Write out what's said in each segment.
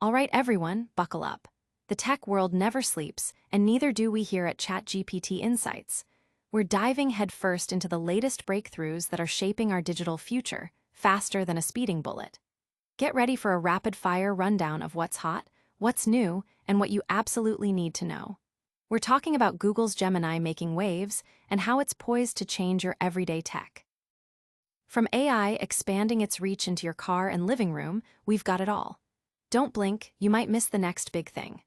All right, everyone, buckle up. The tech world never sleeps, and neither do we here at ChatGPT Insights. We're diving headfirst into the latest breakthroughs that are shaping our digital future, faster than a speeding bullet. Get ready for a rapid-fire rundown of what's hot, what's new, and what you absolutely need to know. We're talking about Google's Gemini making waves and how it's poised to change your everyday tech. From AI expanding its reach into your car and living room, we've got it all. Don't blink, you might miss the next big thing.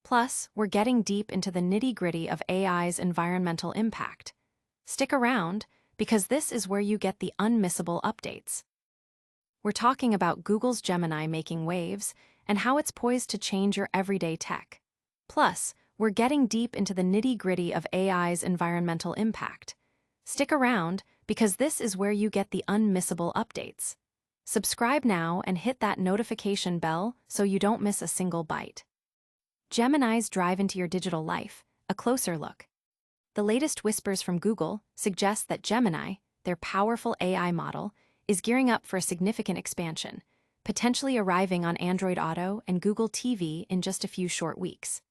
Plus, we're getting deep into the nitty-gritty of AI's environmental impact. Stick around, because this is where you get the unmissable updates. We're talking about Google's Gemini making waves and how it's poised to change your everyday tech. Plus, we're getting deep into the nitty-gritty of AI's environmental impact. Stick around, because this is where you get the unmissable updates. Subscribe now and hit that notification bell so you don't miss a single bite. Gemini's drive into your digital life, a closer look. The latest whispers from Google suggest that Gemini, their powerful AI model, is gearing up for a significant expansion, potentially arriving on Android Auto and Google TV in just a few short weeks.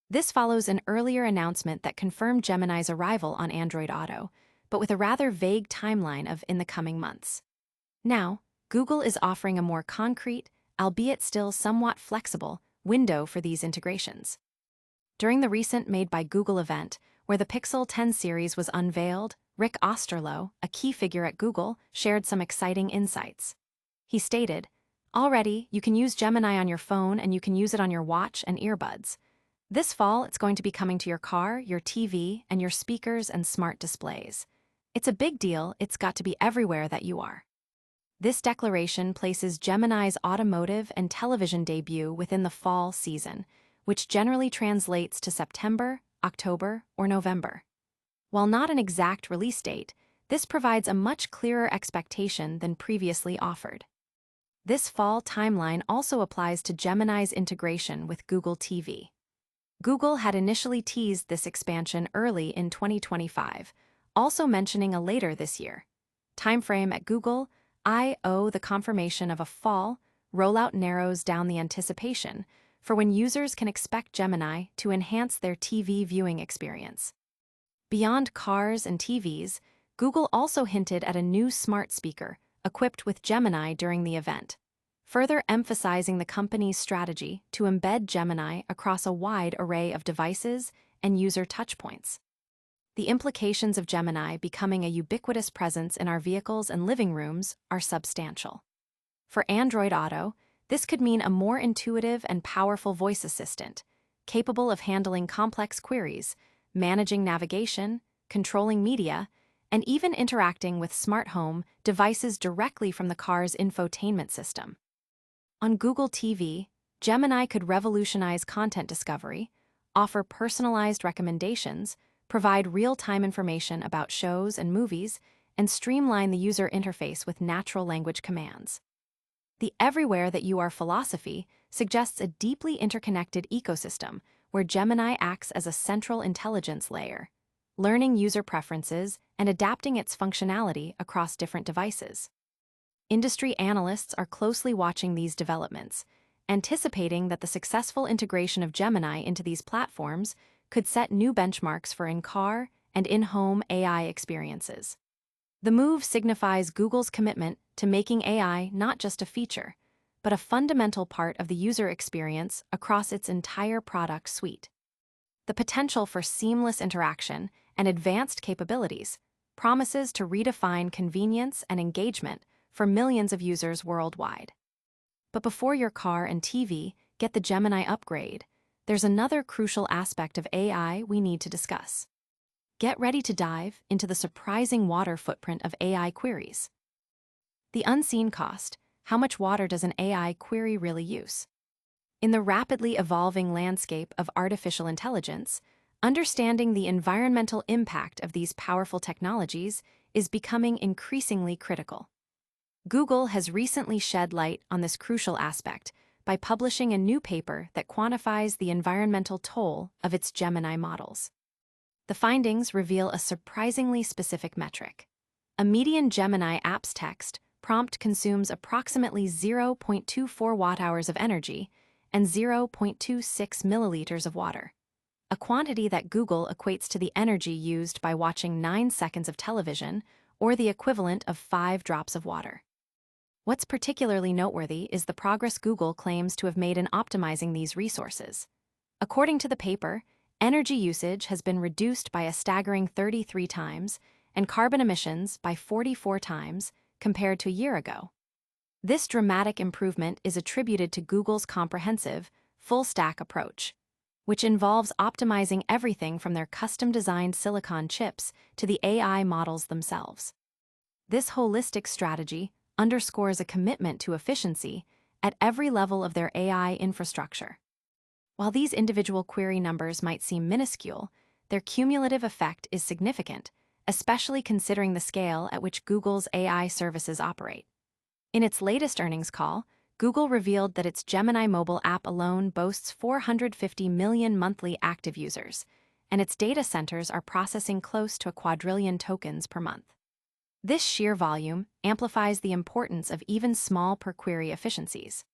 This follows an earlier announcement that confirmed Gemini's arrival on Android Auto, but with a rather vague timeline of in the coming months. Now, Google is offering a more concrete, albeit still somewhat flexible, window for these integrations. During the recent Made by Google event, where the Pixel 10 series was unveiled, Rick Osterloh, a key figure at Google, shared some exciting insights. He stated, "Already, you can use Gemini on your phone and you can use it on your watch and earbuds. This fall, it's going to be coming to your car, your TV, and your speakers and smart displays. It's a big deal, it's got to be everywhere that you are." This declaration places Gemini's automotive and television debut within the fall season, which generally translates to September, October, or November. While not an exact release date, this provides a much clearer expectation than previously offered. This fall timeline also applies to Gemini's integration with Google TV. Google had initially teased this expansion early in 2025, also mentioning a later this year. Timeframe at Google, the confirmation of a fall rollout narrows down the anticipation for when users can expect Gemini to enhance their TV viewing experience. Beyond cars and TVs, Google also hinted at a new smart speaker equipped with Gemini during the event, further emphasizing the company's strategy to embed Gemini across a wide array of devices and user touchpoints. The implications of Gemini becoming a ubiquitous presence in our vehicles and living rooms are substantial. For Android Auto, this could mean a more intuitive and powerful voice assistant, capable of handling complex queries, managing navigation, controlling media, and even interacting with smart home devices directly from the car's infotainment system. On Google TV, Gemini could revolutionize content discovery, offer personalized recommendations, provide real-time information about shows and movies, and streamline the user interface with natural language commands. The everywhere that you are philosophy suggests a deeply interconnected ecosystem where Gemini acts as a central intelligence layer, learning user preferences and adapting its functionality across different devices. Industry analysts are closely watching these developments, anticipating that the successful integration of Gemini into these platforms could set new benchmarks for in-car and in-home AI experiences. The move signifies Google's commitment to making AI not just a feature, but a fundamental part of the user experience across its entire product suite. The potential for seamless interaction and advanced capabilities promises to redefine convenience and engagement for millions of users worldwide. But before your car and TV get the Gemini upgrade, there's another crucial aspect of AI we need to discuss. Get ready to dive into the surprising water footprint of AI queries. The unseen cost: how much water does an AI query really use? In the rapidly evolving landscape of artificial intelligence, understanding the environmental impact of these powerful technologies is becoming increasingly critical. Google has recently shed light on this crucial aspect by publishing a new paper that quantifies the environmental toll of its Gemini models. The findings reveal a surprisingly specific metric. A median Gemini apps text prompt consumes approximately 0.24 watt-hours of energy and 0.26 milliliters of water, a quantity that Google equates to the energy used by watching 9 seconds of television, or the equivalent of 5 drops of water. What's particularly noteworthy is the progress Google claims to have made in optimizing these resources. According to the paper, energy usage has been reduced by a staggering 33 times, and carbon emissions by 44 times compared to a year ago. This dramatic improvement is attributed to Google's comprehensive, full-stack approach, which involves optimizing everything from their custom-designed silicon chips to the AI models themselves. This holistic strategy underscores a commitment to efficiency at every level of their AI infrastructure. While these individual query numbers might seem minuscule, their cumulative effect is significant, especially considering the scale at which Google's AI services operate. In its latest earnings call, Google revealed that its Gemini mobile app alone boasts 450 million monthly active users, and its data centers are processing close to 1 quadrillion tokens per month. This sheer volume amplifies the importance of even small per-query efficiencies.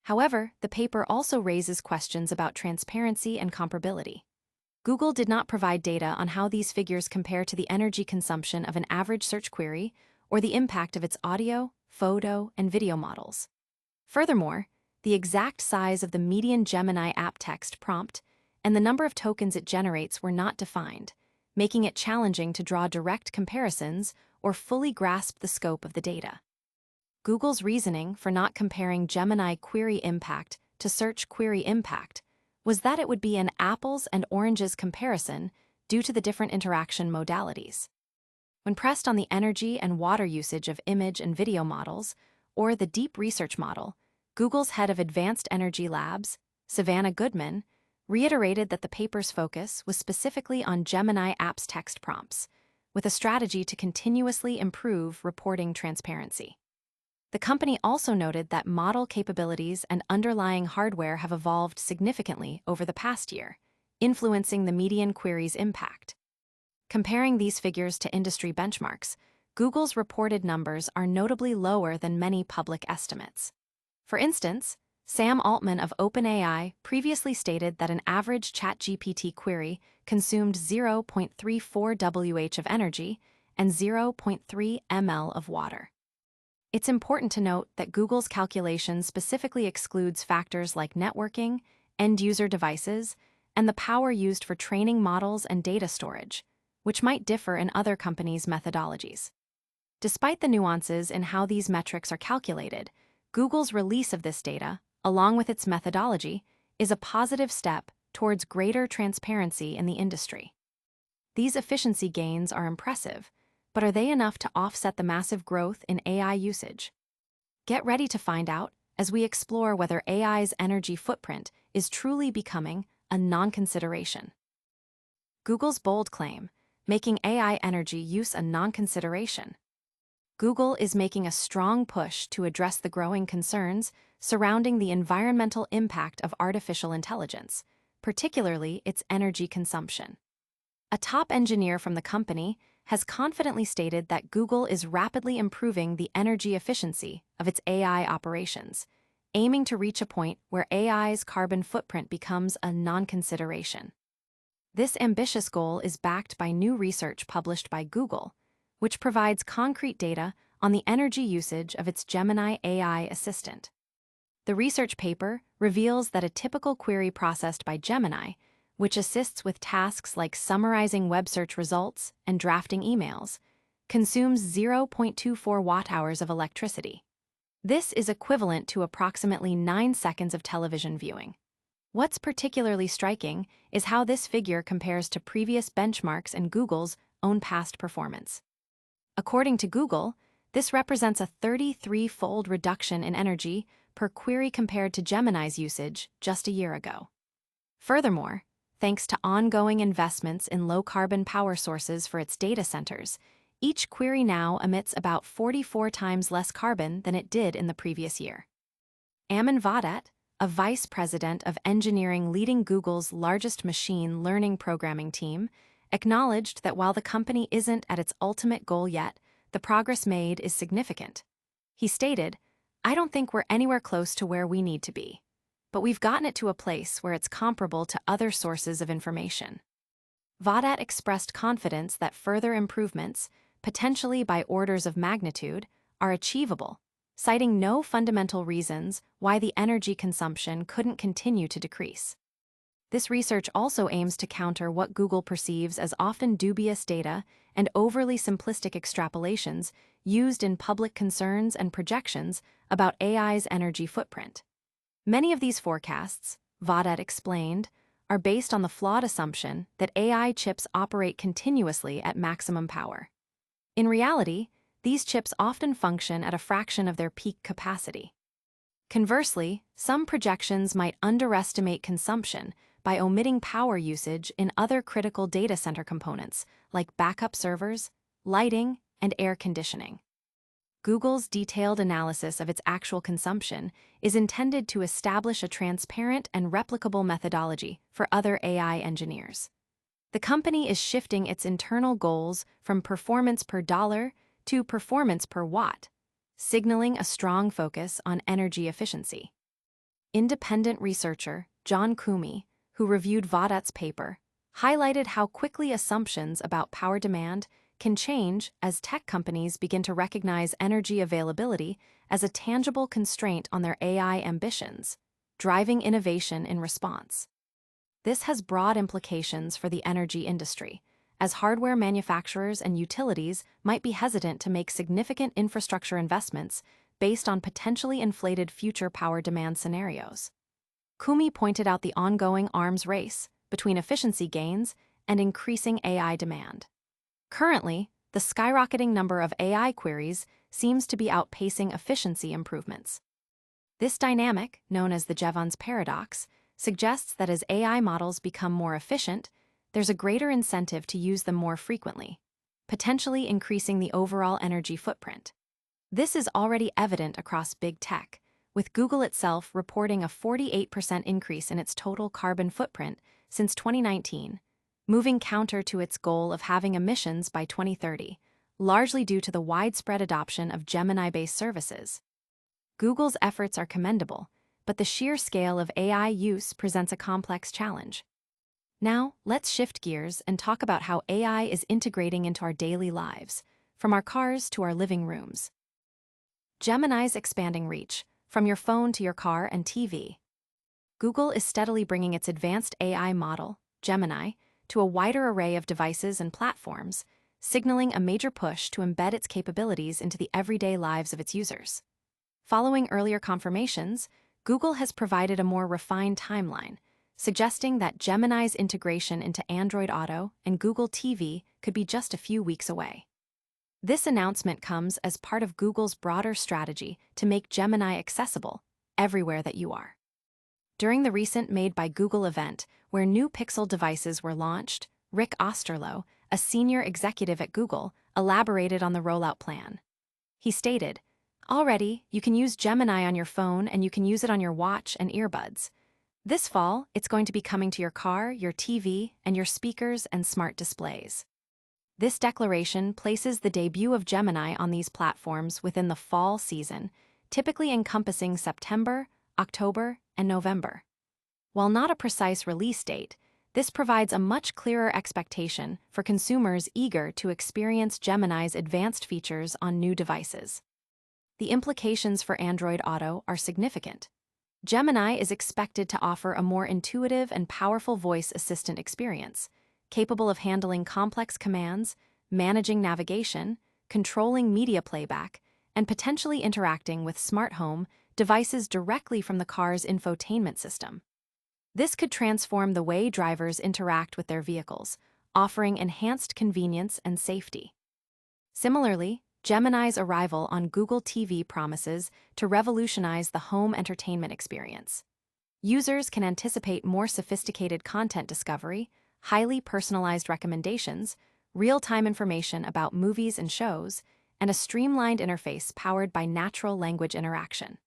However, the paper also raises questions about transparency and comparability. Google did not provide data on how these figures compare to the energy consumption of an average search query or the impact of its audio, photo, and video models. Furthermore, the exact size of the median Gemini app text prompt and the number of tokens it generates were not defined, making it challenging to draw direct comparisons or fully grasp the scope of the data. Google's reasoning for not comparing Gemini query impact to search query impact was that it would be an apples and oranges comparison due to the different interaction modalities. When pressed on the energy and water usage of image and video models, or the deep research model, Google's head of Advanced Energy Labs, Savannah Goodman, reiterated that the paper's focus was specifically on Gemini app's text prompts, with a strategy to continuously improve reporting transparency. The company also noted that model capabilities and underlying hardware have evolved significantly over the past year, influencing the median query's impact. Comparing these figures to industry benchmarks, Google's reported numbers are notably lower than many public estimates. For instance, Sam Altman of OpenAI previously stated that an average ChatGPT query consumed 0.34 wh of energy and 0.3 ml of water. It's important to note that Google's calculation specifically excludes factors like networking, end-user devices, and the power used for training models and data storage, which might differ in other companies' methodologies. Despite the nuances in how these metrics are calculated, Google's release of this data, along with its methodology, is a positive step towards greater transparency in the industry. These efficiency gains are impressive, but are they enough to offset the massive growth in AI usage? Get ready to find out as we explore whether AI's energy footprint is truly becoming a non-consideration. Google's bold claim, making AI energy use a non-consideration. Google is making a strong push to address the growing concerns surrounding the environmental impact of artificial intelligence, particularly its energy consumption. A top engineer from the company has confidently stated that Google is rapidly improving the energy efficiency of its AI operations, aiming to reach a point where AI's carbon footprint becomes a non-consideration. This ambitious goal is backed by new research published by Google, which provides concrete data on the energy usage of its Gemini AI assistant. The research paper reveals that a typical query processed by Gemini, which assists with tasks like summarizing web search results and drafting emails, consumes 0.24 watt-hours of electricity. This is equivalent to approximately 9 seconds of television viewing. What's particularly striking is how this figure compares to previous benchmarks and Google's own past performance. According to Google, this represents a 33-fold reduction in energy per query compared to Gemini's usage just a year ago. Furthermore, thanks to ongoing investments in low-carbon power sources for its data centers, each query now emits about 44 times less carbon than it did in the previous year. Amin Vahdat, a vice president of engineering leading Google's largest machine learning programming team, acknowledged that while the company isn't at its ultimate goal yet, the progress made is significant. He stated, "I don't think we're anywhere close to where we need to be, but we've gotten it to a place where it's comparable to other sources of information." Vadat expressed confidence that further improvements, potentially by orders of magnitude, are achievable, citing no fundamental reasons why the energy consumption couldn't continue to decrease. This research also aims to counter what Google perceives as often dubious data and overly simplistic extrapolations used in public concerns and projections about AI's energy footprint. Many of these forecasts, Vadat explained, are based on the flawed assumption that AI chips operate continuously at maximum power. In reality, these chips often function at a fraction of their peak capacity. Conversely, some projections might underestimate consumption by omitting power usage in other critical data center components like backup servers, lighting, and air conditioning. Google's detailed analysis of its actual consumption is intended to establish a transparent and replicable methodology for other AI engineers. The company is shifting its internal goals from performance per dollar to performance per watt, signaling a strong focus on energy efficiency. Independent researcher John Kumi, who reviewed Vadat's paper, highlighted how quickly assumptions about power demand can change as tech companies begin to recognize energy availability as a tangible constraint on their AI ambitions, driving innovation in response. This has broad implications for the energy industry, as hardware manufacturers and utilities might be hesitant to make significant infrastructure investments based on potentially inflated future power demand scenarios. Kumi pointed out the ongoing arms race between efficiency gains and increasing AI demand. Currently, the skyrocketing number of AI queries seems to be outpacing efficiency improvements. This dynamic, known as the Jevons paradox, suggests that as AI models become more efficient, there's a greater incentive to use them more frequently, potentially increasing the overall energy footprint. This is already evident across big tech, with Google itself reporting a 48% increase in its total carbon footprint since 2019, moving counter to its goal of having emissions by 2030, largely due to the widespread adoption of Gemini-based services. Google's efforts are commendable, but the sheer scale of AI use presents a complex challenge. Now, let's shift gears and talk about how AI is integrating into our daily lives, from our cars to our living rooms. Gemini's expanding reach, from your phone to your car and TV. Google is steadily bringing its advanced AI model, Gemini, to a wider array of devices and platforms, signaling a major push to embed its capabilities into the everyday lives of its users. Following earlier confirmations, Google has provided a more refined timeline, suggesting that Gemini's integration into Android Auto and Google TV could be just a few weeks away. This announcement comes as part of Google's broader strategy to make Gemini accessible everywhere that you are. During the recent Made by Google event, where new Pixel devices were launched, Rick Osterloh, a senior executive at Google, elaborated on the rollout plan. He stated, "Already, you can use Gemini on your phone and you can use it on your watch and earbuds. This fall, it's going to be coming to your car, your TV, and your speakers and smart displays." This declaration places the debut of Gemini on these platforms within the fall season, typically encompassing September, October, and November. While not a precise release date, this provides a much clearer expectation for consumers eager to experience Gemini's advanced features on new devices. The implications for Android Auto are significant. Gemini is expected to offer a more intuitive and powerful voice assistant experience, capable of handling complex commands, managing navigation, controlling media playback, and potentially interacting with smart home devices directly from the car's infotainment system. This could transform the way drivers interact with their vehicles, offering enhanced convenience and safety. Similarly, Gemini's arrival on Google TV promises to revolutionize the home entertainment experience. Users can anticipate more sophisticated content discovery, highly personalized recommendations, real-time information about movies and shows, and a streamlined interface powered by natural language interaction.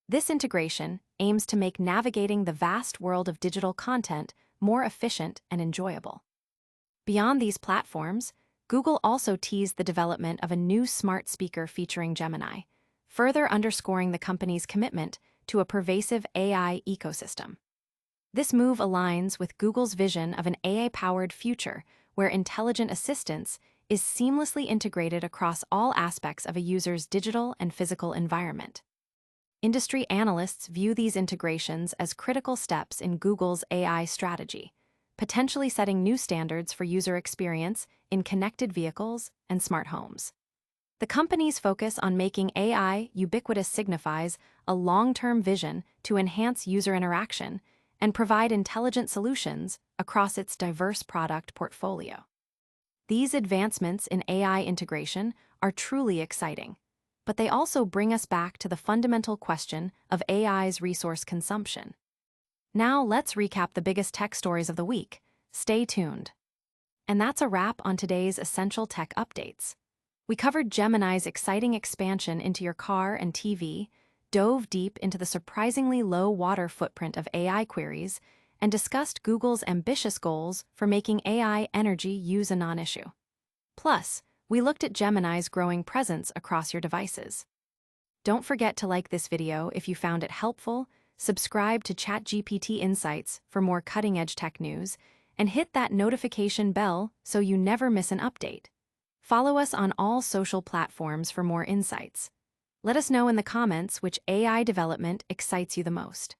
This integration aims to make navigating the vast world of digital content more efficient and enjoyable. Beyond these platforms, Google also teased the development of a new smart speaker featuring Gemini, further underscoring the company's commitment to a pervasive AI ecosystem. This move aligns with Google's vision of an AI-powered future where intelligent assistance is seamlessly integrated across all aspects of a user's digital and physical environment. Industry analysts view these integrations as critical steps in Google's AI strategy, potentially setting new standards for user experience in connected vehicles and smart homes. The company's focus on making AI ubiquitous signifies a long-term vision to enhance user interaction and provide intelligent solutions across its diverse product portfolio. These advancements in AI integration are truly exciting, but they also bring us back to the fundamental question of AI's resource consumption. Now let's recap the biggest tech stories of the week. Stay tuned. And that's a wrap on today's Essential Tech Updates. We covered Gemini's exciting expansion into your car and TV, dove deep into the surprisingly low water footprint of AI queries, and discussed Google's ambitious goals for making AI energy use a non-issue. Plus, we looked at Gemini's growing presence across your devices. Don't forget to like this video if you found it helpful, subscribe to ChatGPT Insights for more cutting-edge tech news, and hit that notification bell so you never miss an update. Follow us on all social platforms for more insights. Let us know in the comments which AI development excites you the most.